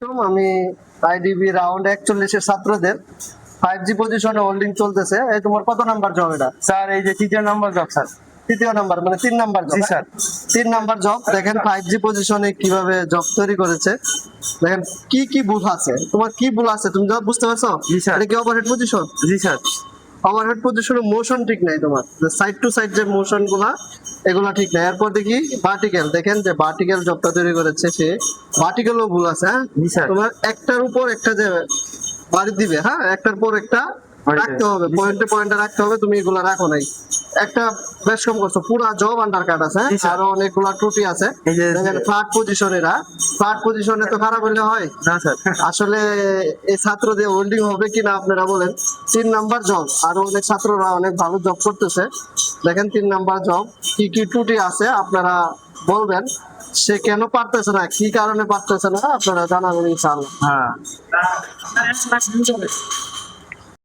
আমি IDB round 41 এর ছাত্রদের 5G পজিশনে হোল্ডিং চলতেছে। এই তোমার কত নাম্বার জব এটা? স্যার এই যে তৃতীয় নাম্বার জব স্যার। তৃতীয় নাম্বার মানে 3 নাম্বার জব। জি স্যার। 3 number job. দেখেন 5G পজিশনে কিভাবে জব তৈরি করেছে। দেখেন কি কি ভুল আছে, তোমার কি ভুল আছে তুমি জব বুঝতে পারছো? জি স্যার। এটা কি ওভারহেড পজিশন? জি স্যার। ওভারহেড পজিশনে মোশন ঠিক নাই, তোমার সাইড টু সাইড যে মোশন গুলা এগুলা ঠিক নাই। এরপর দেখি ভার্টিক্যাল, দেখেন যে ভার্টিক্যাল জবটা তৈরি করেছে সে, ভার্টিক্যালও ভুল আছে। হ্যাঁ জি স্যার। তোমার একটার উপর একটা যে বাড়ি দিবে, হ্যাঁ একটার পর একটা রাখতে হবে, পয়েন্টে পয়েন্টে রাখতে হবে, তুমি এগুলা রাখো নাই। একটা বেশ কম করছো, পুরা জব আন্ডার কাট আছে। জি স্যার। আরো অনেকগুলা ত্রুটি আছে। এই যে দেখেন ফ্ল্যাট পজিশনেরা, ফ্ল্যাট পজিশনে তো খারাপ হলে হয় না স্যার। আসলে। এই ছাত্রদের হোল্ডিং হবে কিনা আপনারা বলেন। 3 নাম্বার জব, আরো অনেক ছাত্ররা অনেক ভালো জব করতেছে। দেখেন 3 নাম্বার জব কি কি ত্রুটি আছে আপনারা বলবেন, সে কেন পারতেছে না, কি কারণে পারতেছে না আপনারা জানাবেন ইনশাআল্লাহ। হ্যাঁ।